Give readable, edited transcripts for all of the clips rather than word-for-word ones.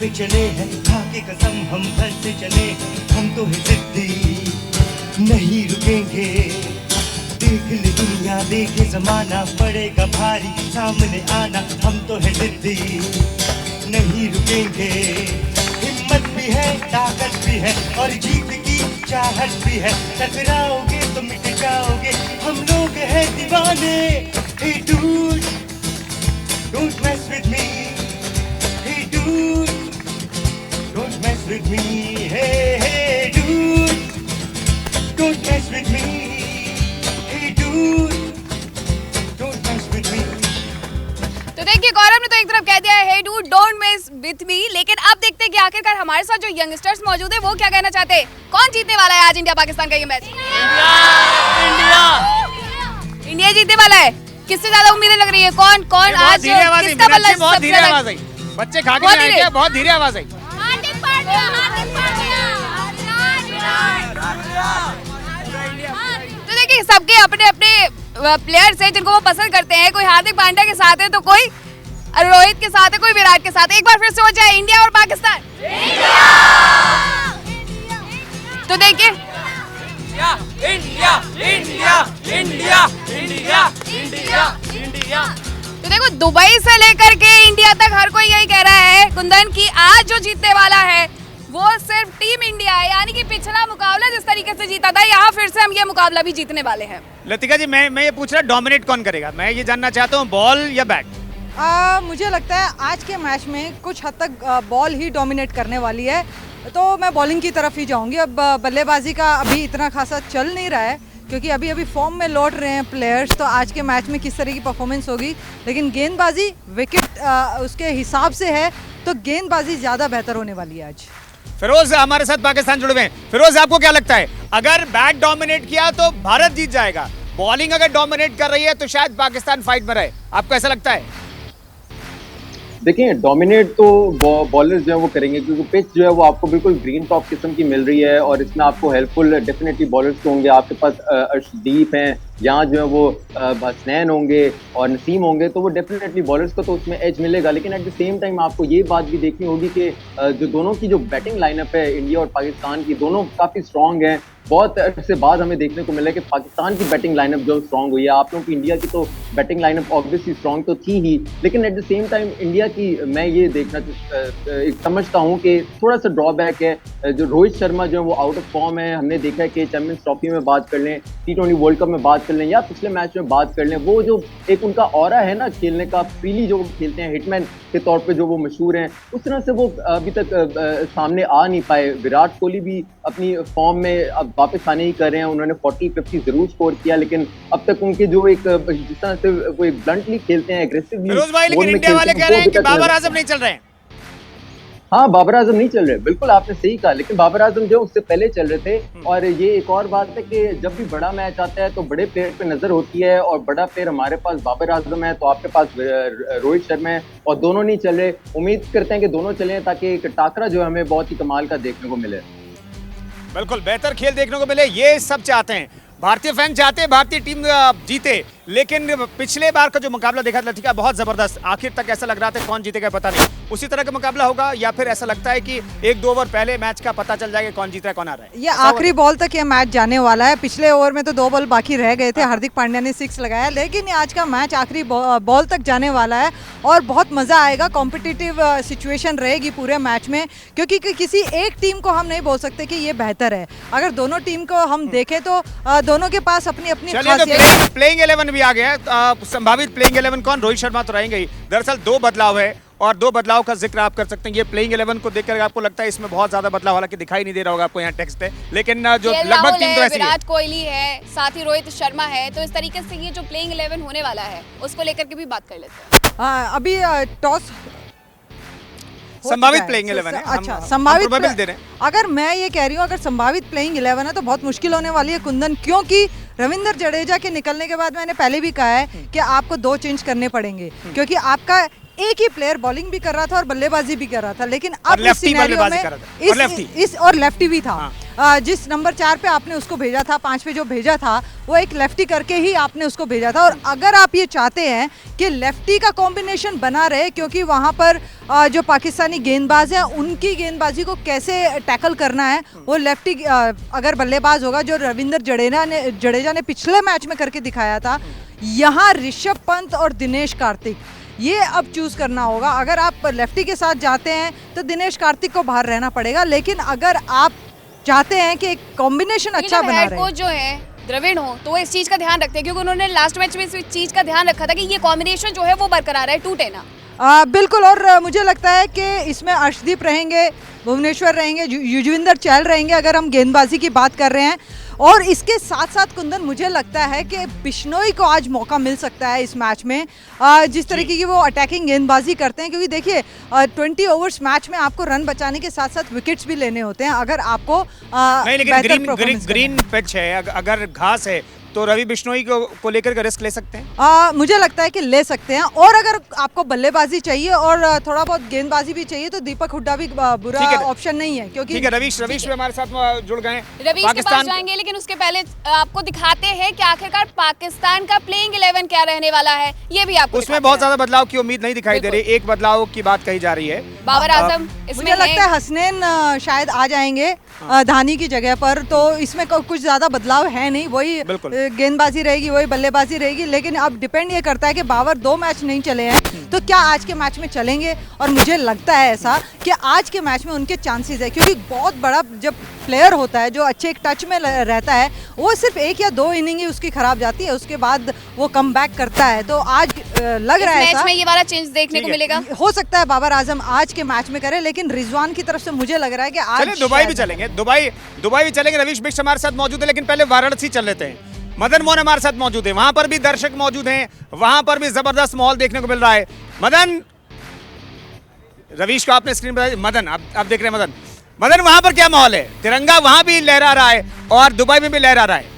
पे चले हैं, खा के कसम हम घर से चले, हम तो है जिद्दी नहीं रुकेंगे। देख ले दुनिया देखे जमाना, पड़ेगा भारी सामने आना, हम तो है जिद्दी नहीं रुकेंगे। हिम्मत भी है, ताकत भी है और जीत की चाहत भी है। टकराओगे तो मिट जाओगे, हम लोग हैं दीवाने। Hey dude, don't mess with me. Hey dude, don't mess with me. Hey dude, don't mess with me. Hey dude, don't mess with me. तो देखिए गौरव ने तो एक तरफ कह दिया है, hey dude, don't mess with me, लेकिन अब देखते हैं कि आखिरकार हमारे साथ जो यंगस्टर्स मौजूद है वो क्या कहना चाहते हैं। कौन जीतने वाला है आज इंडिया पाकिस्तान का ये मैच? इंडिया जीतने वाला है। किससे ज्यादा उम्मीदें लग रही है? कौन आज किसका बल्ला बहुत धीरे आवाज आई, बच्चे खा के नहीं आए, बहुत धीरे आवाज आई। हार्दिक पांड्या। तो देखिए सबके अपने अपने प्लेयर्स हैं जिनको वो पसंद करते हैं। कोई हार्दिक पांड्या के साथ है तो कोई रोहित के साथ है, कोई विराट के साथ। एक बार फिर से हो जाए इंडिया और पाकिस्तान। तो देखिए इंडिया। तो देखो दुबई से लेकर के इंडिया तक हर कोई यही कह रहा है कुंदन की आज जो जीतने वाला है वो सिर्फ टीम इंडिया है। यानी कि पिछला मुकाबला जिस तरीके से जीता था, यहाँ फिर से हम ये मुकाबला भी जीतने वाले हैं। लतिका जी मैं ये पूछ रहा डोमिनेट कौन करेगा? मैं ये जानना चाहता हूँ, बॉल या बैट? मुझे लगता है आज के मैच में कुछ हद तक बॉल ही डोमिनेट करने वाली है, तो मैं बॉलिंग की तरफ ही जाऊंगी। अब बल्लेबाजी का अभी इतना खासा चल नहीं रहा है क्योंकि अभी फॉर्म में लौट रहे हैं प्लेयर्स, तो आज के मैच में किस तरह की परफॉर्मेंस होगी। लेकिन गेंदबाजी विकेट उसके हिसाब से है तो गेंदबाजी ज़्यादा बेहतर होने वाली है आज। फिरोज हमारे साथ पाकिस्तान जुड़े हुए हैं। फिरोज आपको क्या लगता है, अगर बैट डोमिनेट किया तो भारत जीत जाएगा, बॉलिंग अगर डोमिनेट कर रही है तो शायद पाकिस्तान फाइट में रहे, आपको ऐसा लगता है? देखिए डोमिनेट तो बॉलर्स जो है वो करेंगे क्योंकि पिच जो है वो आपको बिल्कुल ग्रीन टॉप किस्म की मिल रही है और इसमें आपको हेल्पफुल डेफिनेटली बॉलर्स होंगे। आपके पास अर्शदीप हैं, यहाँ जो है वो हसनैन होंगे और नसीम होंगे, तो वो डेफिनेटली बॉलर्स को तो उसमें एज मिलेगा। लेकिन एट द सेम टाइम आपको ये बात भी देखनी होगी कि जो दोनों की जो बैटिंग लाइनअप है इंडिया और पाकिस्तान की, दोनों काफ़ी स्ट्रॉन्ग हैं। बहुत अरसे बाद हमें देखने को मिला कि पाकिस्तान की बैटिंग लाइनअप जो स्ट्रॉन्ग हुई है। आप लोगों की इंडिया की तो बैटिंग लाइनअप ऑब्वियसली स्ट्रॉन्ग तो थी ही, लेकिन at the same time India की मैं ये देखना समझता हूँ कि थोड़ा सा ड्रॉबैक है। जो रोहित शर्मा जो है वो आउट ऑफ फॉर्म है। हमने देखा है कि चैंपियंस ट्रॉफी में बात कर लें, T20 वर्ल्ड कप में बात कर लें या पिछले मैच में बात कर लें, वो जो एक उनका ऑरा है ना खेलने का, फ्रीली जो खेलते हैं, हिटमैन के तौर पे जो वो मशहूर हैं, उस तरह से वो अभी तक सामने आ नहीं पाए। विराट कोहली भी अपनी फॉर्म में अब वापस आने ही कर रहे हैं। उन्होंने 40-50 जरूर स्कोर किया, लेकिन अब तक उनके जो एक जिस तरह से वो एक ब्लंटली खेलते हैं, एग्रेसिवली, लेकिन इंडिया वाले कह रहे हैं कि बाबर आजम नहीं चल रहे हैं। हाँ, बाबर आजम नहीं चल रहे, बिल्कुल आपने सही कहा, लेकिन बाबर आजम जो उससे पहले चल रहे थे। और ये एक और बात है कि जब भी बड़ा मैच आता है तो बड़े प्लेयर पे नजर होती है, और बड़ा प्लेयर हमारे पास बाबर आजम है तो आपके पास रोहित शर्मा है, और दोनों नहीं चल रहे। उम्मीद करते हैं कि दोनों चले ताकि एक टाकरा जो हमें बहुत ही कमाल का देखने को मिले। बिल्कुल बेहतर खेल देखने को मिले, ये सब चाहते हैं, भारतीय फैन चाहते हैं भारतीय टीम जीते। लेकिन पिछले बार का जो मुकाबला देखा था ठीक है, बहुत जबरदस्त, आखिर तक ऐसा लग रहा था कौन जीतेगा पता नहीं, उसी तरह का मुकाबला होगा या फिर ऐसा लगता है कि 1-2 ओवर पहले मैच का पता चल जाएगा कौन जीत रहा है कौन आ रहा है? ये आखिरी बॉल तक ये मैच जाने वाला है। पिछले ओवर में तो 2 बॉल बाकी रह गए थे, हार्दिक पांड्या ने 6 लगाया, लेकिन आज का मैच आखिरी बॉल तक जाने वाला है और बहुत मजा आएगा। कॉम्पिटिटिव सिचुएशन रहेगी पूरे मैच में, क्योंकि किसी एक टीम को हम नहीं बोल सकते कि ये बेहतर है। अगर दोनों टीम को हम देखें तो दोनों के पास अपनी अपनी खासियत। प्लेइंग 11 भी आ गया है, संभावित प्लेइंग 11 कौन? रोहित शर्मा तो रहेंगे ही। दरअसल 2 बदलाव है और 2 बदलाव का जिक्र आप कर सकते हैं। ये प्लेइंग 11 को देखकर आपको लगता है इसमें बहुत ज्यादा बदलाव, हालांकि दिखाई नहीं दे रहा होगा आपको, यहाँ टेक्स्ट है, लेकिन जो लगभग टीम तो ऐसी है। विराट कोहली है, साथ ही रोहित शर्मा है, तो इस तरीके से ये जो प्लेइंग 11 होने वाला है उसको लेकर के भी बात कर लेते हैं। अभी टॉस संभावित प्लेइंग 11 है। अच्छा, संभावित अगर मैं ये कह रही हूँ, अगर संभावित प्लेइंग 11 है तो बहुत मुश्किल होने वाली है कुंदन, क्योंकि रविंद्र जडेजा के निकलने के बाद मैंने पहले भी कहा है कि आपको 2 चेंज करने पड़ेंगे, क्योंकि आपका एक ही प्लेयर बॉलिंग भी कर रहा था और बल्लेबाजी भी कर रहा था, लेकिन अब इस सिनेरियो में और लेफ्टी भी था। जिस नंबर 4 पे आपने उसको भेजा था, 5 पे जो भेजा था, वो एक लेफ्टी करके ही आपने उसको भेजा था। और अगर आप ये चाहते हैं कि लेफ्टी का कॉम्बिनेशन बना रहे, क्योंकि वहाँ पर जो पाकिस्तानी गेंदबाज हैं उनकी गेंदबाजी को कैसे टैकल करना है, वो लेफ्टी अगर बल्लेबाज होगा, जो रविंद्र जडेजा ने पिछले मैच में करके दिखाया था, यहाँ ऋषभ पंत और दिनेश कार्तिक, ये अब चूज करना होगा। अगर आप लेफ्टी के साथ जाते हैं तो दिनेश कार्तिक को बाहर रहना पड़ेगा, लेकिन अगर आप चाहते हैं कि एक कॉम्बिनेशन अच्छा बना हेड रहे, कोच जो है द्रविड़ हो, तो वो इस चीज का ध्यान रखते हैं, क्योंकि उन्होंने लास्ट मैच में इस चीज का ध्यान रखा था कि ये कॉम्बिनेशन जो है वो बरकरार है, टूटे ना। बिल्कुल। और मुझे लगता है कि इसमें अर्शदीप रहेंगे, भुवनेश्वर रहेंगे, युजवेंद्र चहल रहेंगे, अगर हम गेंदबाजी की बात कर रहे हैं। और इसके साथ साथ कुंदन, मुझे लगता है कि बिश्नोई को आज मौका मिल सकता है इस मैच में, जिस तरीके की वो अटैकिंग गेंदबाजी करते हैं, क्योंकि देखिए 20 ओवर्स मैच में आपको रन बचाने के साथ साथ विकेट्स भी लेने होते हैं। अगर आपको नहीं, लेकिन ग्रीन पिच है, अगर घास है तो रवि बिश्नोई को लेकर के रिस्क ले सकते हैं। मुझे लगता है कि ले सकते हैं। और अगर आपको बल्लेबाजी चाहिए और थोड़ा बहुत गेंदबाजी भी चाहिए तो दीपक हुड्डा भी बुरा ऑप्शन नहीं है, क्योंकि ठीक है, रवीश भी हमारे साथ जुड़ गए हैं। रवीश के पास जाएंगे, लेकिन उसके पहले आपको दिखाते हैं कि आखिरकार पाकिस्तान का प्लेइंग 11 क्या रहने वाला है, ये भी आपको उसमें बहुत ज्यादा बदलाव की उम्मीद नहीं दिखाई दे रही। एक बदलाव की बात कही जा रही है, बाबर आजम इसमें मुझे लगता है हसनैन शायद आ जाएंगे धानी की जगह पर, तो इसमें कुछ ज्यादा बदलाव है नहीं, वही गेंदबाजी रहेगी, वही बल्लेबाजी रहेगी। लेकिन अब डिपेंड ये करता है कि बाबर 2 मैच नहीं चले हैं, तो क्या आज के मैच में चलेंगे। और मुझे लगता है ऐसा कि आज के मैच में उनके चांसेस है, क्योंकि बहुत बड़ा जब प्लेयर होता है जो अच्छे एक टच में रहता है, वो सिर्फ 1 या 2 इनिंग ही उसकी खराब जाती है, उसके बाद वो कम बैक करता है। तो आज लग रहा है मैच में ये वाला चेंज देखने को मिलेगा। हो सकता है बाबर आजम आज के मैच में करे, लेकिन रिजवान की तरफ से मुझे लग रहा है कि आज दुबई भी चलेंगे, दुबई भी चलेंगे। रवीश बिष्ट हमारे साथ मौजूद है, लेकिन पहले वाराणसी चल लेते हैं। मदन मोहन हमारे साथ मौजूद है, वहां पर भी दर्शक मौजूद हैं, वहां पर भी जबरदस्त माहौल देखने को मिल रहा है। मदन, रवीश को आपने स्क्रीन पर, मदन आप देख रहे हैं। मदन वहां पर क्या माहौल है? तिरंगा वहां भी लहरा रहा है और दुबई में भी लहरा रहा है।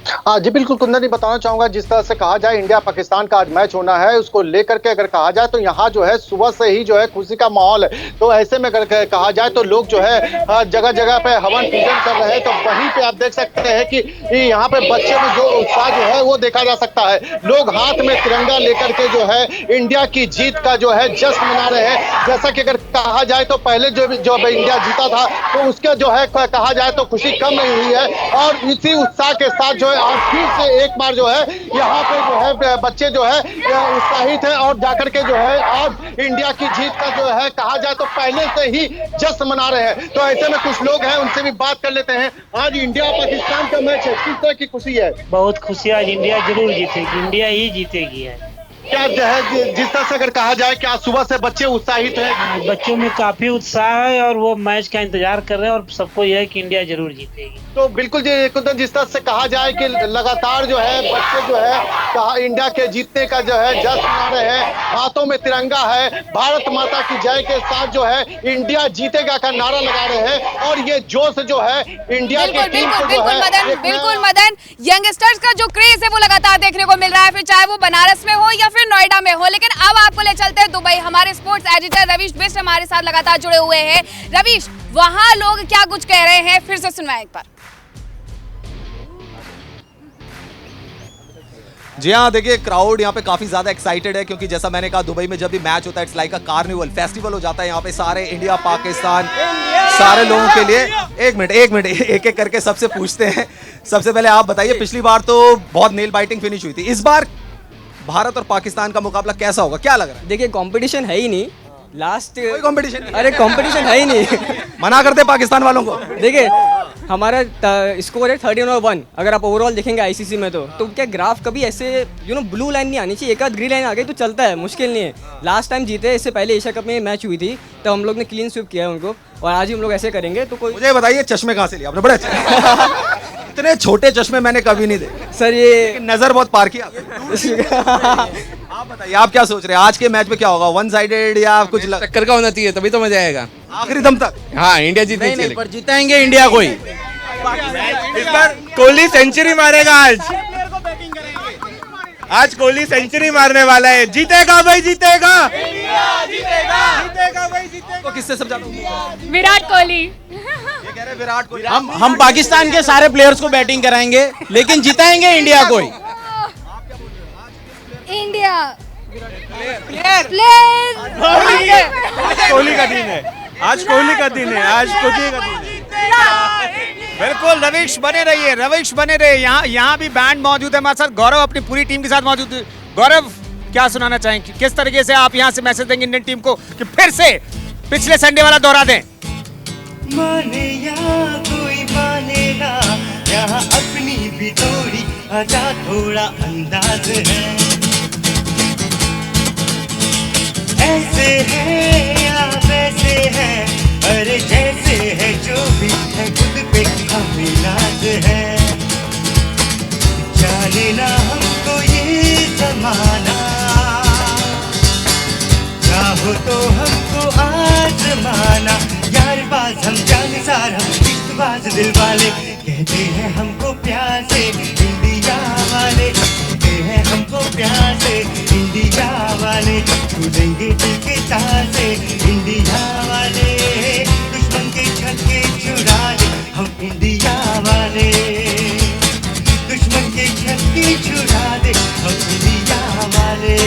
हाँ जी बिल्कुल कुंदन, नहीं बताना चाहूंगा, जिस तरह से कहा जाए इंडिया पाकिस्तान का आज मैच होना है, उसको लेकर के अगर कहा जाए तो यहाँ जो है सुबह से ही जो है खुशी का माहौल है। तो ऐसे में अगर कहा जाए तो लोग जो है जगह जगह पे हवन पूजन कर रहे हैं। तो वहीं पे आप देख सकते हैं कि यहाँ पे बच्चे में जो उत्साह जो है वो देखा जा सकता है। लोग हाथ में तिरंगा लेकर के जो है इंडिया की जीत का जो है जश्न मना रहे हैं। जैसा कि अगर कहा जाए तो पहले जो इंडिया जीता था तो उसके जो है कहा जाए तो खुशी कम नहीं हुई है, और इसी उत्साह के साथ जो आज फिर से एक बार जो है यहाँ पे जो है बच्चे जो है उत्साहित है और जाकर के जो है आज इंडिया की जीत का जो है कहा जाए तो पहले से ही जश्न मना रहे हैं। तो ऐसे में कुछ लोग हैं, उनसे भी बात कर लेते हैं। आज इंडिया पाकिस्तान का मैच है, किस तरह की खुशी है? बहुत खुशी, आज इंडिया जरूर जीतेगी, इंडिया ही जीतेगी है। क्या जो है जिस तरह से अगर कहा जाए कि आज सुबह से बच्चे उत्साहित हैं? बच्चों में काफी उत्साह है और वो मैच का इंतजार कर रहे हैं और सबको यह है कि इंडिया जरूर जीतेगी। तो बिल्कुल जिस तरह से कहा जाए कि लगातार जो है बच्चे जो है इंडिया के जीतने का जो है जश्न मना रहे हैं, हाथों में तिरंगा है, भारत माता की जय के साथ जो है इंडिया जीतेगा का नारा लगा रहे हैं। और ये जोश जो है इंडिया की टीम को जो है बिल्कुल मदन, यंगस्टर्स का जो क्रेज है वो लगातार देखने को मिल रहा है, फिर चाहे वो बनारस में हो या फिर नोएडा में हो। लेकिन अब आपको ले चलते हैं दुबई। हमारे स्पोर्ट्स एडिटर रवीश बिष्ट हमारे साथ लगातार जुड़े हुए हैं। रवीश, वहां लोग क्या कुछ कह रहे हैं, फिर से सुनवाएं एक बार। जी हाँ, देखिए क्राउड यहाँ पे काफी ज्यादा एक्साइटेड है, क्योंकि जैसा मैंने कहा दुबई में जब भी मैच होता है it's like a carnival, festival हो जाता है यहाँ पे सारे इंडिया पाकिस्तान सारे लोगों के लिए। एक मिनट एक एक करके सबसे पूछते हैं। सबसे पहले आप बताइए, पिछली बार तो बहुत नेल बाइटिंग फिनिश हुई थी, इस बार भारत और पाकिस्तान का मुकाबला कैसा होगा, क्या लग रहा है? देखिए कंपटीशन है ही नहीं, लास्ट कोई कंपटीशन? अरे कंपटीशन है ही नहीं। मना करते पाकिस्तान वालों को। देखिए हमारा स्कोर है 13-1। अगर आप ओवरऑल देखेंगे आईसीसी में तो क्या ग्राफ कभी ऐसे ब्लू लाइन नहीं आनी चाहिए, एक आध ग्रीन लाइन आ गई तो चलता है, मुश्किल नहीं है। लास्ट टाइम जीते, इससे पहले एशिया कप में मैच हुई थी तो हम लोग ने क्लीन स्वीप किया है उनको, और आज ही हम लोग ऐसे करेंगे। तो कोई मुझे बताइए चश्मे कहाँ से लिए आपने? बड़े अच्छे इतने छोटे चश्मे मैंने कभी नहीं देखे सर, ये नजर बहुत पार किया। आप बताइए, आप क्या सोच रहे हैं आज के मैच में क्या होगा, वन साइडेड या कुछ टक्कर का होना चाहिए, तभी तो मजा आएगा आखिरी दम तक? हाँ इंडिया जीतनी चाहिए, पर जिताएंगे इंडिया कोई। इस बार कोहली सेंचुरी मारेगा। आज कोहली सेंचुरी मारने वाला है, जीतेगा भाई जीतेगा, जीतेगा भाई जीतेगा। तो किससे सब ज्यादा? विराट कोहली। ये कह रहे विराट कोहली। हम पाकिस्तान के सारे प्लेयर्स को बैटिंग कराएंगे लेकिन जिताएंगे इंडिया को ही। इंडिया कोहली का दिन है आज, कोहली का दिन है आज, कोहली का दिन है। बिल्कुल रविश बने रहिए, रविश बने रहिए। यहाँ भी बैंड मौजूद है हमारे साथ। गौरव अपनी पूरी टीम के साथ मौजूद है। गौरव क्या सुनाना चाहेंगे, किस तरीके से आप यहाँ से मैसेज देंगे इंडियन टीम को कि फिर से पिछले संडे वाला दोहरा दें? माने या कोई माने ना, यहाँ अपनी भी थोड़ी अदा थोड़ा अंदाज है। ऐसे है या वैसे है, अरे जैसे है जो भी है, खुद पे हमें नाज है। जाने ना हमको ये जमाना, चाहो तो हमको आजमाना। यार बाज हम जानसार, हम इश्कबाज दिल वाले, कहते हैं हमको प्यार से इंडिया वाले, कहते हैं हमको प्यार से इंडिया वाले। छूलेंगे दिल के तार से इंडिया वाले, दुश्मन के छक्के छुड़ा दे हम इंडिया वाले, दुश्मन के छक्के छुड़ा दे हम इंडिया वाले।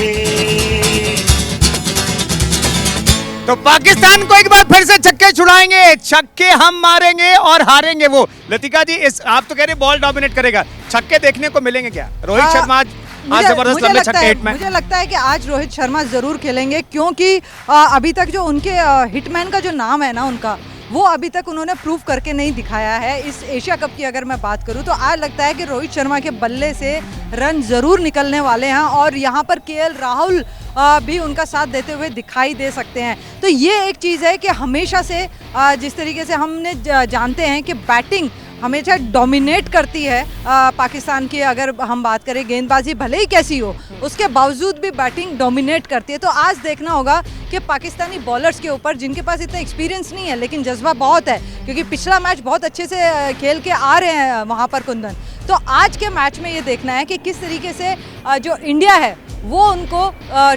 तो पाकिस्तान को एक बार फिर से छक्के छुड़ाएंगे, छक्के हम मारेंगे और हारेंगे वो। लतिका जी, इस आप तो कह रहे बॉल डोमिनेट करेगा, छक्के देखने को मिलेंगे क्या? रोहित शर्मा आज जबरदस्त लंबे छक्के हिट में। मुझे लगता है कि आज रोहित शर्मा जरूर खेलेंगे, क्योंकि अभी तक जो उनके हिटमैन का जो नाम है ना उनका, वो अभी तक उन्होंने प्रूव करके नहीं दिखाया है। इस एशिया कप की अगर मैं बात करूं तो आज लगता है कि रोहित शर्मा के बल्ले से रन जरूर निकलने वाले हैं और यहाँ पर केएल राहुल भी उनका साथ देते हुए दिखाई दे सकते हैं। तो ये एक चीज़ है कि हमेशा से जिस तरीके से हमने जानते हैं कि बैटिंग हमेशा डोमिनेट करती है पाकिस्तान की, अगर हम बात करें गेंदबाजी भले ही कैसी हो उसके बावजूद भी बैटिंग डोमिनेट करती है। तो आज देखना होगा कि पाकिस्तानी बॉलर्स के ऊपर, जिनके पास इतना एक्सपीरियंस नहीं है लेकिन जज्बा बहुत है, क्योंकि पिछला मैच बहुत अच्छे से खेल के आ रहे हैं वहाँ पर कुंदन, तो आज के मैच में ये देखना है कि किस तरीके से जो इंडिया है वो उनको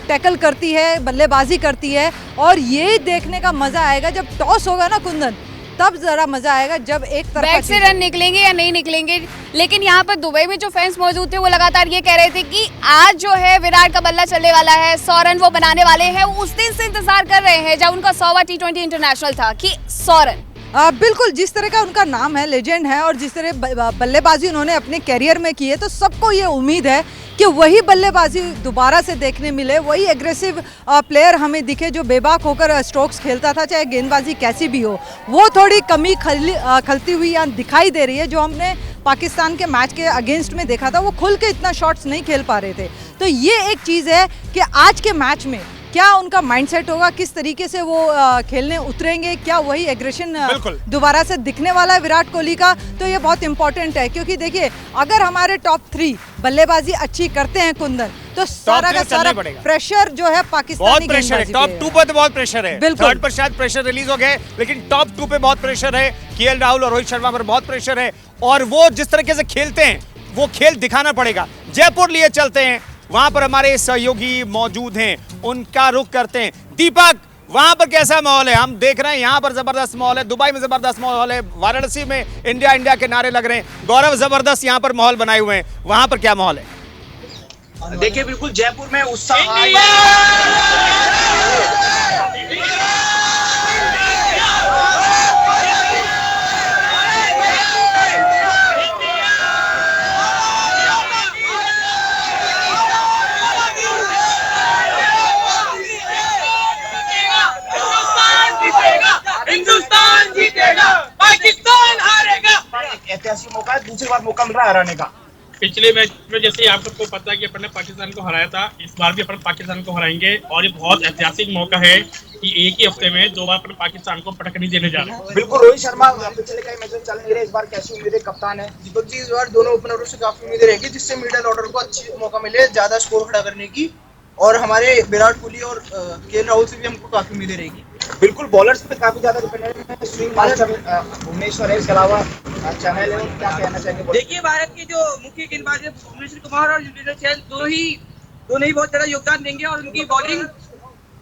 टैकल करती है, बल्लेबाजी करती है। और ये देखने का मज़ा आएगा जब टॉस होगा ना कुंदन, तब जरा मजा आएगा जब एक तरफ बैट से रन निकलेंगे या नहीं निकलेंगे। लेकिन यहाँ पर दुबई में जो फैंस मौजूद थे वो लगातार ये कह रहे थे कि आज जो है विराट का बल्ला चलने वाला है, 100 रन वो बनाने वाले हैं। उस दिन से इंतजार कर रहे हैं जब उनका 100वां T20 इंटरनेशनल था कि 100 रन। बिल्कुल, जिस तरह का उनका नाम है, लेजेंड है, और जिस तरह बल्लेबाजी उन्होंने अपने कैरियर में की है, तो सबको ये उम्मीद है कि वही बल्लेबाजी दोबारा से देखने मिले, वही एग्रेसिव प्लेयर हमें दिखे जो बेबाक होकर स्ट्रोक्स खेलता था, चाहे गेंदबाजी कैसी भी हो। वो थोड़ी कमी खलती हुई यहाँ दिखाई दे रही है। जो हमने पाकिस्तान के मैच के अगेंस्ट में देखा था, वो खुल के इतना शॉट्स नहीं खेल पा रहे थे। तो ये एक चीज़ है कि आज के मैच में क्या उनका माइंडसेट होगा, किस तरीके से वो खेलने उतरेंगे, क्या वही एग्रेशन दोबारा से दिखने वाला है विराट कोहली का। तो ये बहुत इंपॉर्टेंट है, क्योंकि देखिए अगर हमारे टॉप 3 बल्लेबाजी अच्छी करते हैं कुंदन, तो सारा का सारा प्रेशर जो है पाकिस्तानी प्रेशर है। टॉप 2 पर तो बहुत प्रेशर है, थर्ड पर शायद प्रेशर रिलीज हो गए, लेकिन टॉप 2 पे बहुत प्रेशर है। केएल राहुल और रोहित शर्मा पर बहुत प्रेशर है, और वो जिस तरीके से खेलते हैं वो खेल दिखाना पड़ेगा। जयपुर लिए चलते हैं, वहां पर हमारे सहयोगी मौजूद हैं, उनका रुख करते हैं। दीपक, वहां पर कैसा माहौल है? हम देख रहे हैं यहाँ पर जबरदस्त माहौल है, दुबई में जबरदस्त माहौल है, वाराणसी में इंडिया इंडिया के नारे लग रहे हैं। गौरव, जबरदस्त यहाँ पर माहौल बनाए हुए हैं, वहां पर क्या माहौल है? देखिए बिल्कुल जयपुर में उत्साह हिंदुस्तान जीतेगा, पाकिस्तान हारेगा। ऐतिहासिक मौका है, दूसरी बार मौका मिल रहा है हराने का। पिछले मैच में जैसे आप सबको पता है कि अपन ने पाकिस्तान को हराया था, इस बार भी अपन पाकिस्तान को हराएंगे, और ये बहुत ऐतिहासिक मौका है कि एक ही हफ्ते में 2 बार अपन पाकिस्तान को पटकनी देने जा रहे हैं। बिल्कुल, रोहित शर्मा पिछले कई मैचों में चल नहीं रहे, इस बार कैसी उम्मीदें कप्तान है? दीपक जी, इस बार दोनों ओपनरों से काफी उम्मीदें रहेगी, जिससे मिडिल ऑर्डर को अच्छी मौका मिले ज्यादा स्कोर खड़ा करने की, और हमारे विराट कोहली और केएल राहुल से भी हमको काफी उम्मीदें रहेगी। बिल्कुल, बॉलर्स पे काफी ज्यादा डिपेंडेंट है। स्विंग मास्टर भुवनेश्वर है, इसके अलावा चहल है, क्या कहना चाहेंगे? देखिए, भारत के जो मुख्य गेंदबाज है भुवनेश्वर कुमार और युजवेंद्र चहल, दोनों ही बहुत ज्यादा योगदान देंगे और उनकी बॉलिंग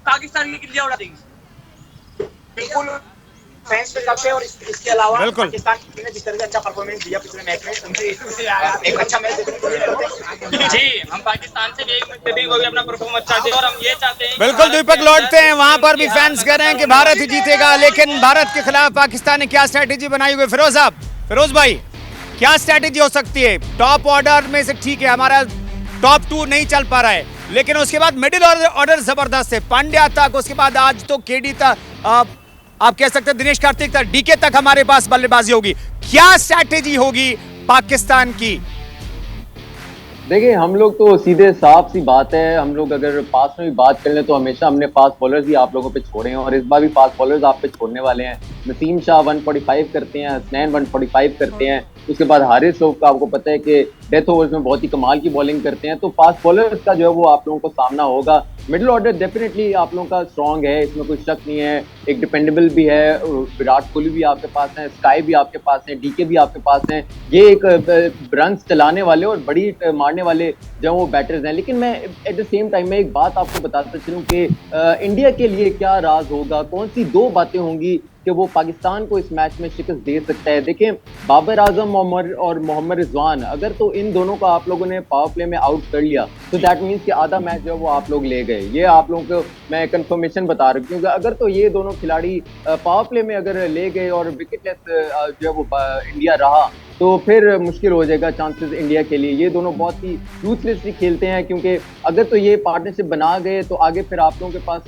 पाकिस्तान की किल्लियां उड़ा देगी। बिल्कुल, फैंस पे कब है और इसके अलावा बिल्कुल। पाकिस्तान की टीम ने जिस तरह से अच्छा परफॉर्मेंस दिया पिछले मैच में उनसे एक अच्छा मैच देखने को मिला। जी हम पाकिस्तान से भी एक मैच भी वो भी अपना परफॉर्मेंस अच्छा दे और हम ये चाहते हैं बिल्कुल दीपक लौटते हैं, वहां पर भी फैंस कह रहे हैं कि भारत ही जीतेगा, लेकिन भारत के खिलाफ पाकिस्तान ने क्या स्ट्रैटेजी बनाई हुई? फिरोज भाई क्या स्ट्रैटेजी हो सकती है? टॉप ऑर्डर में से ठीक है हमारा टॉप 2 नहीं चल पा रहा है, लेकिन उसके बाद मिडिल ऑर्डर जबरदस्त है, पांड्या तक, उसके बाद आज तो केडी तक, आप कह सकते हैं दिनेश कार्तिक तक, डीके तक हमारे पास बल्लेबाजी होगी। क्या स्ट्रैटेजी होगी पाकिस्तान की? देखिए हम लोग तो सीधे साफ सी बात है, हम लोग अगर पास में भी बात कर लें तो हमेशा हमने फास्ट बॉलर्स ही आप लोगों पे छोड़े हैं और इस बार भी फास्ट बॉलर्स आप पे छोड़ने वाले हैं। नसीम शाह 145 करते हैं, हसनैन 145 करते हैं, उसके बाद हारिस रऊफ का आपको पता है कि डेथ ओवर्स में बहुत ही कमाल की बॉलिंग करते हैं, तो फास्ट बॉलर्स का जो है वो आप लोगों को सामना होगा। मिडिल ऑर्डर डेफिनेटली आप लोगों का स्ट्रांग है, इसमें कोई शक नहीं है, एक डिपेंडेबल भी है, विराट कोहली भी आपके पास है, स्काई भी आपके पास है, डीके भी आपके पास हैं, ये एक रन्स चलाने वाले और बड़ी मारने वाले जो वो बैटर्स हैं। लेकिन मैं एट द सेम टाइम में एक बात आपको बताता चलूं कि इंडिया के लिए क्या राज होगा, कौन सी 2 बातें होंगी कि वो पाकिस्तान को इस मैच में शिकस्त दे सकता है। देखें बाबर आजम और मोहम्मद रिजवान, अगर तो इन दोनों का आप लोगों ने पावर प्ले में आउट कर लिया तो दैट मीन्स कि आधा मैच जो है वो आप लोग ले गए। ये आप लोगों को मैं कंफर्मेशन बता रहा हूँ, क्योंकि अगर तो ये दोनों खिलाड़ी पावर प्ले में अगर ले गए और विकेटलेस जो है वो इंडिया रहा तो फिर मुश्किल हो जाएगा चांसेस इंडिया के लिए। ये दोनों बहुत ही रूथलेसली खेलते हैं, क्योंकि अगर तो ये पार्टनरशिप बना गए तो आगे फिर आप लोगों के पास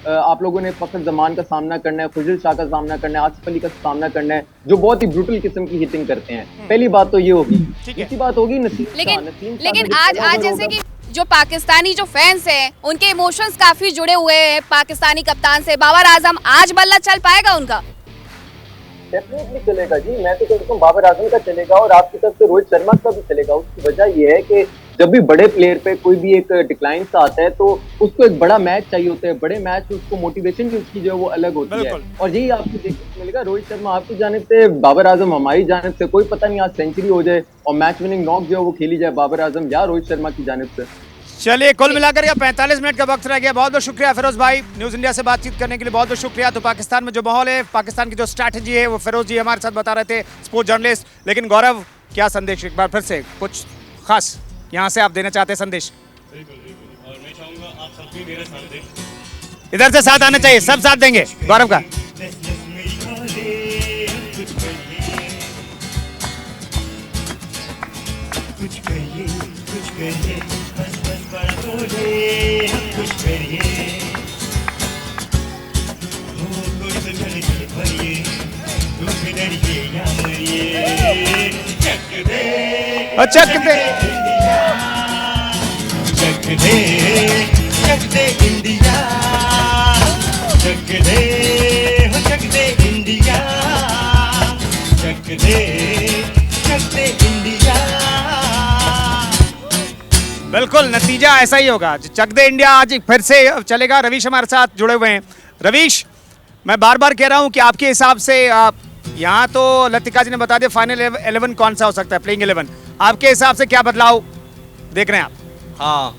आप लोगों ने फखर जमान का सामना करना है, खुजल शाह का सामना करना है, आसिफ अली का सामना करना है, जो बहुत ही ब्रूटल किस्म की हिटिंग करते हैं। पहली बात तो ये होगी। दूसरी बात होगी लेकिन आज जैसे कि जो पाकिस्तानी जो फैंस हैं उनके इमोशंस काफी जुड़े हुए हैं पाकिस्तानी कप्तान से, बाबर आजम आज बल्ला चल पाएगा उनका? डेफिनेटली चलेगा जी, मैं तो कहता हूँ बाबर आजम का चलेगा और आपकी तरफ से रोहित शर्मा का भी चलेगा। उसकी वजह यह है कि जब भी बड़े प्लेयर पे कोई भी एक डिक्लाइन सा आता है तो उसको एक बड़ा मैच चाहिए होता है, बड़े मैच में उसको मोटिवेशन भी उसकी जो है वो अलग होती है और यही आपको देखने को मिलेगा। रोहित शर्मा आपकी जानिब से, बाबर आजम हमारी जानिब से, कोई पता नहीं आज सेंचुरी हो जाए और मैच विनिंग नॉक जो है वो खेली जाए बाबर आजम या रोहित शर्मा की जानिब से। चलिए कुल मिलाकर यह 45 मिनट का वक्त रह गया। बहुत बहुत शुक्रिया फिरोज भाई, न्यूज इंडिया से बातचीत करने के लिए बहुत बहुत शुक्रिया। तो पाकिस्तान में जो माहौल है, पाकिस्तान की जो स्ट्रैटेजी है वो फिरोज जी हमारे साथ बता रहे थे, स्पोर्ट्स जर्नलिस्ट। लेकिन गौरव क्या संदेश, एक बार फिर से कुछ खास यहाँ से आप देना चाहते हैं संदेश? और मैं चाहूंगा आप सब भी मेरे साथ दें, इधर से साथ आना चाहिए, सब साथ देंगे गौरव का। कुछ करिए बस बस बड़ा बोले, कुछ करिए हो कोई तो चलिए भरिए, दुख डरिए या मरिए, चक दे चक दे चक दे चक दे इंडिया, चक दे हो चक दे इंडिया, चक दे इंडिया। बिल्कुल नतीजा ऐसा ही होगा, चक दे इंडिया आज फिर से चलेगा। रवीश हमारे साथ जुड़े हुए हैं। रवीश, मैं बार बार कह रहा हूं कि आपके हिसाब से यहाँ तो लतिका जी ने बता दिया फाइनल 11 कौन सा हो सकता है, प्लेइंग 11, आपके हिसाब से क्या बदलाव देख रहे हैं आप?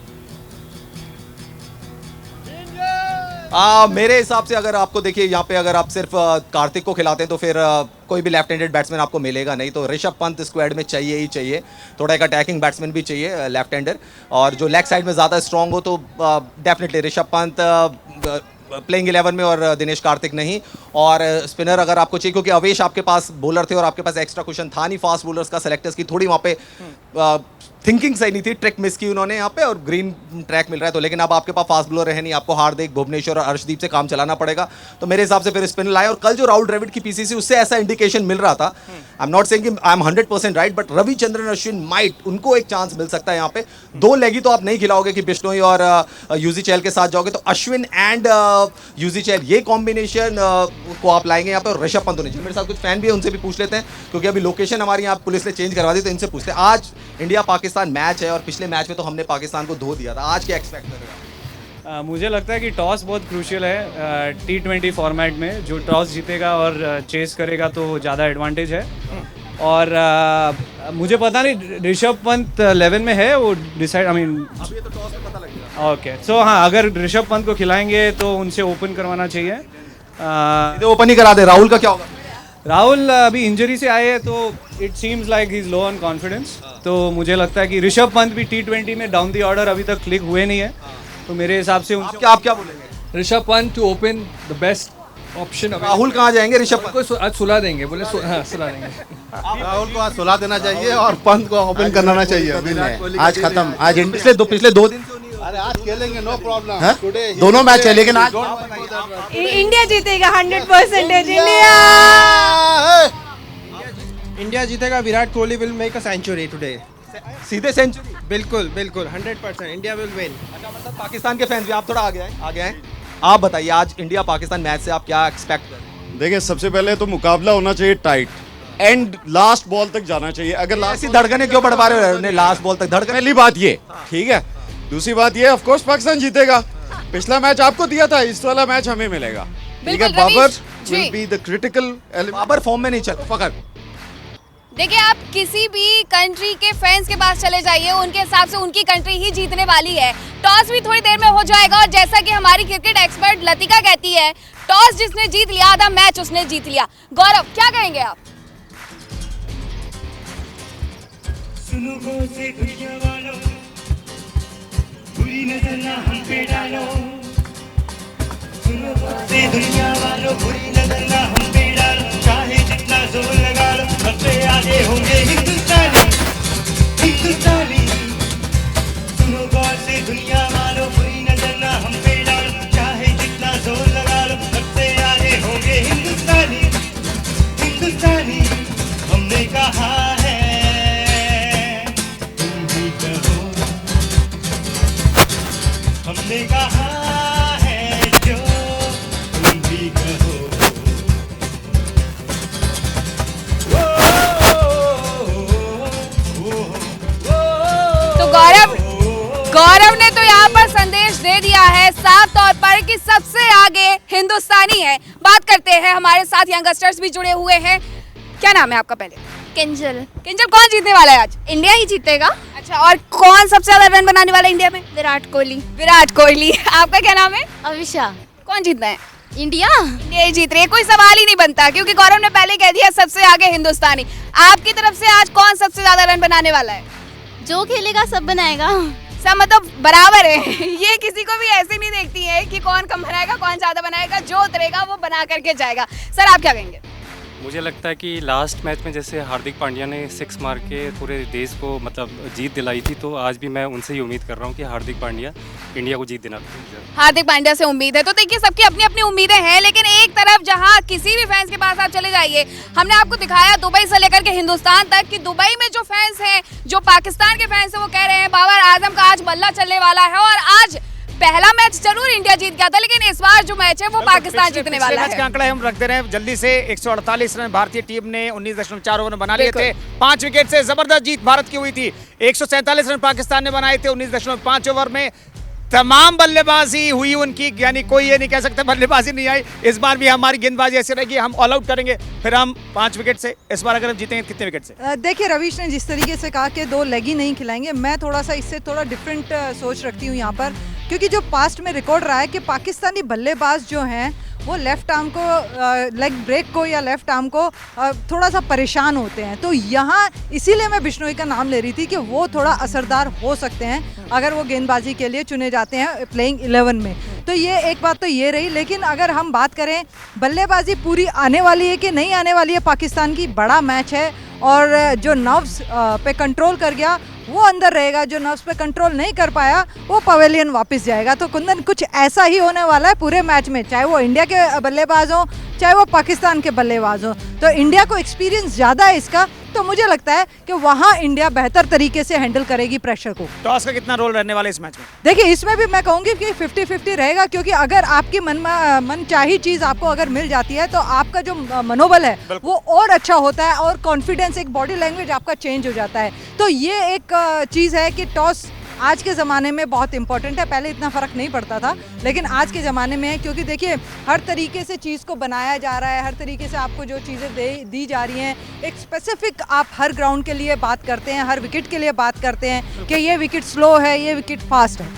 मेरे हिसाब से अगर आपको देखिए यहाँ पे अगर आप सिर्फ कार्तिक को खिलाते हैं तो फिर कोई भी लेफ्ट हैंडेड बैट्समैन आपको मिलेगा नहीं, तो ऋषभ पंत स्क्वाड में चाहिए ही चाहिए। थोड़ा एक अटैकिंग बैट्समैन भी चाहिए लेफ्ट हैंडर, और जो लेग साइड में ज़्यादा स्ट्रॉन्ग हो तो डेफिनेटली ऋषभ पंत प्लेइंग 11 में और दिनेश कार्तिक नहीं। और स्पिनर अगर आपको चाहिए, क्योंकि अवेश आपके पास बॉलर थे और आपके पास एक्स्ट्रा क्वेश्चन था नहीं फास्ट बॉलर्स का, सेलेक्टर्स की थोड़ी वहाँ पे थिंकिंग सही नहीं थी, ट्रिक मिस की उन्होंने यहाँ पे और ग्रीन ट्रैक मिल रहा है तो। लेकिन अब आपके पास फास्ट बॉलर है नहीं, आपको हार्दिक, भुवनेश्वर और अर्शदीप से काम चलाना पड़ेगा, तो मेरे हिसाब से फिर स्पिनर लाए। और कल जो राहुल द्रविड़ की पीसीसी उससे ऐसा इंडिकेशन मिल रहा था, आई एम नॉट सेइंग कि I am 100% right, but Ravichandran Ashwin might, उनको एक चांस मिल सकता है यहाँ पे। 2 लेगी तो आप नहीं खिलाओगे कि बिश्नोई और यूजी चहल के साथ जाओगे, तो अश्विन एंड यूजी चहल ये कॉम्बिनेशन को आप लाएंगे यहाँ पे। और ऋषभ पंत होने चाहिए। मेरे साथ कुछ फैन भी है, उनसे भी पूछ लेते हैं, क्योंकि अभी लोकेशन हमारी यहाँ पुलिस ने चेंज करवा दी, तो इनसे पूछते हैं। आज इंडिया पाकिस्तान मैच है और पिछले मैच में तो हमने पाकिस्तान को धो दिया था, आज क्या एक्सपेक्ट कर रहे हो? मुझे लगता है कि टॉस बहुत क्रूशियल है T20 फॉर्मेट में, जो टॉस जीतेगा और चेस करेगा तो ज़्यादा एडवांटेज है। और मुझे पता नहीं ऋषभ पंत 11 में है, वो डिसाइड, आई मीन अभी तो टॉस में पता लगेगा। ओके, सो हाँ, अगर ऋषभ पंत को खिलाएंगे तो उनसे ओपन करवाना चाहिए। ओपन ही करा दे। राहुल का क्या होगा? राहुल अभी इंजरी से आए हैं तो it seems like he is low on confidence. तो मुझे लगता है कि ऋषभ पंत भी T20 में डाउन द ऑर्डर अभी तक क्लिक हुए नहीं है, तो मेरे हिसाब से आप क्या बोलेंगे? Rishabh Pant to open the best option. Rahul कहाँ जाएंगे? ऋषभ पंत को आज सुला देंगे, बोले हाँ सुला देंगे। राहुल को आज सुला देना चाहिए और पंत को ओपन कराना चाहिए। अभी नहीं, आज खत्म। आज पिछले दो दिन अरे आज खेलेंगे, नो प्रॉब्लम। दोनों मैच है लेकिन आज इंडिया जीतेगा 100%। इंडिया जीतेगा। Virat Kohli will make a century today. सीधे सेंचुरी? बिल्कुल बिल्कुल 100%। India will win. अच्छा, मतलब पाकिस्तान के फैंस भी आप थोड़ा आगे हैं। आप बताइए आज इंडिया पाकिस्तान मैच से आप क्या एक्सपेक्ट कर रहे हैं? देखिए, सबसे पहले तो मुकाबला होना चाहिए टाइट, एंड लास्ट बॉल तक जाना चाहिए। अगर ऐसी धड़कने क्यों बढ़वा रहे हो? लास्ट बॉल तक धड़कन। पहली बात ये, ठीक है। दूसरी बात ये, ऑफ कोर्स पाकिस्तान जीतेगा। पिछला मैच आपको दिया था, इस वाला मैच हमें मिलेगा। ठीक है, Babar will be the critical. Babar form में नहीं चल फकर। देखिए, आप किसी भी कंट्री के फैंस के पास चले जाइए, उनके हिसाब से उनकी कंट्री ही जीतने वाली है। टॉस भी थोड़ी देर में हो जाएगा और जैसा कि हमारी क्रिकेट एक्सपर्ट लतिका कहती है, टॉस जिसने जीत लिया आधा मैच उसने जीत लिया। गौरव, क्या कहेंगे आप? सुनो से दुनिया वालों, बुरी नजर ना हम पे डालो। सुनो से दुनिया वालों, बुरी नजर ना हम पे डालो। चाहे जितना जोर लगा लो, सबसे आगे होंगे हिंदुस्तानी, हिंदुस्तानी। सुनो गौर से दुनिया वालों, बुरी नजर ना हम पे डालो। चाहे जितना जोर लगा लो, सबसे आगे होंगे हिंदुस्तानी, हिंदुस्तानी। हमने कहा है, तुम भी कहो। हमने कहा है जो, तुम भी कहो। तो गौरव ने तो यहाँ पर संदेश दे दिया है साफ तौर पर कि सबसे आगे हिंदुस्तानी है। बात करते हैं, हमारे साथ यंगस्टर्स भी जुड़े हुए हैं। क्या नाम है आपका? पहले किंजल। किंजल, कौन जीतने वाला है आज? इंडिया ही जीतेगा। अच्छा, और कौन सबसे ज्यादा रन बनाने वाला है इंडिया में? विराट कोहली। विराट कोहली। आपका क्या नाम है? अविशा। कौन जीतना है? इंडिया। इंडिया ही जीत रही है, कोई सवाल ही नहीं बनता, क्योंकि गौरव ने पहले कह दिया सबसे आगे हिंदुस्तानी। आपकी तरफ से आज कौन सबसे ज्यादा रन बनाने वाला है? जो खेलेगा सब बनाएगा। सब मतलब बराबर है। ये किसी को भी ऐसे नहीं देखती है कि कौन कम बनाएगा कौन ज्यादा बनाएगा। जो उतरेगा वो बना करके जाएगा। सर, आप क्या कहेंगे? मुझे लगता है कि लास्ट मैच में जैसे हार्दिक पांड्या ने 6 मार के पूरे देश को मतलब जीत दिलाई थी, तो आज भी मैं उनसे ही उम्मीद कर रहा हूँ कि हार्दिक पांड्या इंडिया को जीत दिला। हार्दिक पांड्या से उम्मीद है। तो देखिए, सबकी अपनी अपनी उम्मीदें हैं, लेकिन एक तरफ जहां किसी भी फैंस के पास आप चले जाइए, हमने आपको दिखाया दुबई से लेकर के हिंदुस्तान तक कि दुबई में जो फैंस हैं, जो पाकिस्तान के फैंस हैं, वो कह रहे हैं बाबर आजम का आज बल्ला चलने वाला है। और आज पहला मैच जरूर इंडिया जीत गया था, लेकिन इस बार जो मैच है वो पाकिस्तान जीतने वाला है। मैच के आंकड़े हम रखते रहे जल्दी से। 148 रन भारतीय टीम ने 19.4 ओवर में बना लिए थे। 5 विकेट से जबरदस्त जीत भारत की हुई थी। 147 रन पाकिस्तान ने बनाए थे 19.5 ओवर में। तमाम बल्लेबाजी हुई उनकी, यानी कोई ये नहीं कह सकता बल्लेबाजी नहीं आई। इस बार भी हमारी गेंदबाजी ऐसी रहेगी, हम ऑल आउट करेंगे, फिर हम 5 विकेट से। इस बार अगर हम जीतेंगे कितने विकेट से? देखिए, रवीश ने जिस तरीके से कहा कि 2 लेग ही नहीं खिलाएंगे, मैं थोड़ा सा इससे थोड़ा डिफरेंट सोच रखती हूँ यहाँ पर, क्योंकि जो पास्ट में रिकॉर्ड रहा है कि पाकिस्तानी बल्लेबाज जो हैं वो लेफ्ट आर्म को, लेग ब्रेक को या लेफ्ट आर्म को थोड़ा सा परेशान होते हैं। तो यहाँ इसीलिए मैं बिश्नोई का नाम ले रही थी कि वो थोड़ा असरदार हो सकते हैं अगर वो गेंदबाजी के लिए चुने जाते हैं प्लेइंग 11 में। तो ये एक बात तो ये रही। लेकिन अगर हम बात करें बल्लेबाजी पूरी आने वाली है कि नहीं आने वाली है पाकिस्तान की, बड़ा मैच है और जो नर्व्स पे कंट्रोल कर गया वो अंदर रहेगा, जो नर्व्स पे कंट्रोल नहीं कर पाया वो पवेलियन वापस जाएगा। तो कुंदन, कुछ ऐसा ही होने वाला है पूरे मैच में, चाहे वो इंडिया के बल्लेबाज हों चाहे वो पाकिस्तान के बल्लेबाज हों। तो इंडिया को एक्सपीरियंस ज़्यादा है इसका, तो मुझे लगता है कि वहाँ इंडिया बेहतर तरीके से हैंडल करेगी प्रेशर को। टॉस का कितना रोल रहने वाला है इस मैच में? देखिए, इसमें भी मैं कहूँगी कि 50-50 रहेगा, क्योंकि अगर आपकी मन चाही चीज़ आपको अगर मिल जाती है तो आपका जो मनोबल है वो और अच्छा होता है और कॉन्फिडेंस, एक बॉडी लैंग्वेज आपका चेंज हो जाता है। तो ये एक चीज़ है कि टॉस आज के ज़माने में बहुत इंपॉर्टेंट है। पहले इतना फ़र्क नहीं पड़ता था, लेकिन आज के ज़माने में है, क्योंकि देखिए हर तरीके से चीज़ को बनाया जा रहा है, हर तरीके से आपको जो चीज़ें दी जा रही हैं, एक स्पेसिफिक आप हर ग्राउंड के लिए बात करते हैं, हर विकेट के लिए बात करते हैं कि ये विकेट स्लो है, ये विकेट फास्ट है।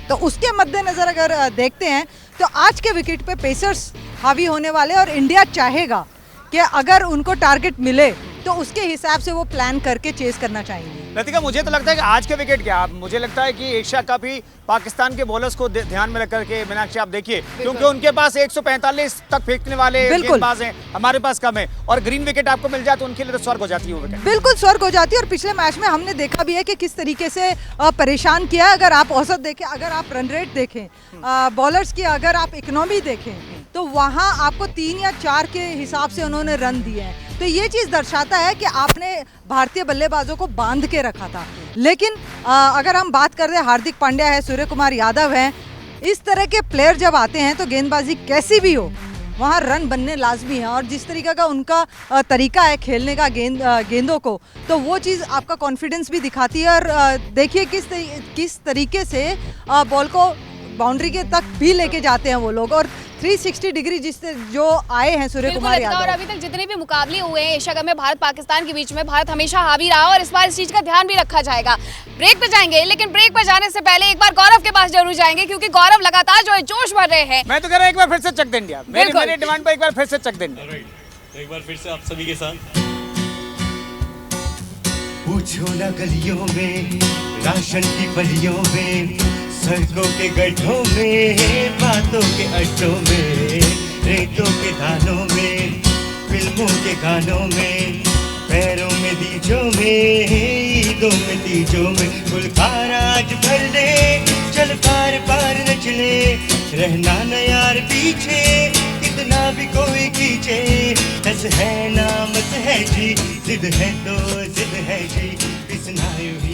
तो उसके मद्देनज़र अगर देखते हैं तो आज के विकेट पे पेसर्स हावी होने वाले और इंडिया चाहेगा कि अगर उनको टारगेट मिले तो उसके हिसाब से वो प्लान करके चेस करना चाहेंगे। लतिका, मुझे तो लगता है कि आज के विकेट क्या, मुझे लगता है कि एशिया कप ही पाकिस्तान के बॉलर्स को ध्यान में रख करके, मीनाक्षी आप देखिए, क्योंकि उनके पास 145 तक फेंकने वाले गेंदबाज हैं, हमारे पास कम है, और ग्रीन विकेट आपको मिल जाए तो उनके लिए तो स्वर्ग हो जाती है वो विकेट। बिल्कुल स्वर्ग हो जाती है। और पिछले मैच में हमने देखा भी है कि किस तरीके से परेशान किया। अगर आप औसत देखें, अगर आप रन रेट देखें, बॉलर्स की अगर आप इकोनॉमी देखें, तो वहाँ आपको 3 या 4 के हिसाब से उन्होंने रन दिए हैं। तो ये चीज़ दर्शाता है कि आपने भारतीय बल्लेबाजों को बांध के रखा था। लेकिन अगर हम बात कर रहे हैं, हार्दिक पांड्या है, सूर्य कुमार यादव है, इस तरह के प्लेयर जब आते हैं तो गेंदबाजी कैसी भी हो वहाँ रन बनने लाजमी है। और जिस तरीके का उनका तरीका है खेलने का गेंदों को, तो वो चीज़ आपका कॉन्फिडेंस भी दिखाती है। और देखिए किस तरीके से बॉल को बाउंड्री के तक भी लेके जाते हैं वो लोग, और 360 डिग्री जो आए हैं सूर्य कुमार यादव। और अभी तक जितने भी मुकाबले हुए हैं एशिया कप में भारत पाकिस्तान के बीच में, भारत हमेशा हावी रहा और इस बार इस चीज का ध्यान भी रखा जाएगा। ब्रेक पे जाएंगे, लेकिन ब्रेक पे जाने से पहले एक बार गौरव के पास जरूर जाएंगे, क्योंकि गौरव लगातार जो है जोश भर रहे हैं। मैं तो कह रहा हूं एक बार फिर से चक दे इंडिया, मेरी डिमांड पर एक बार फिर से चक दे इंडिया। एक बार फिर से आप सभी के साथ पूछो ना गलियों में, राशन की बलियों में, सड़कों के गड्ढों में, बातों के अड्डों में, रेतों के दानों में, फिल्मों के गानों में, पैरों में दीजों में, ईदों में तीजों में, गुलकार आज भर दे, चल पार पार न चले, रहना न यार पीछे, कितना भी कोई खींचे, हंस है नामत है जी, जिद है तो जिद है जी, पिसना यूं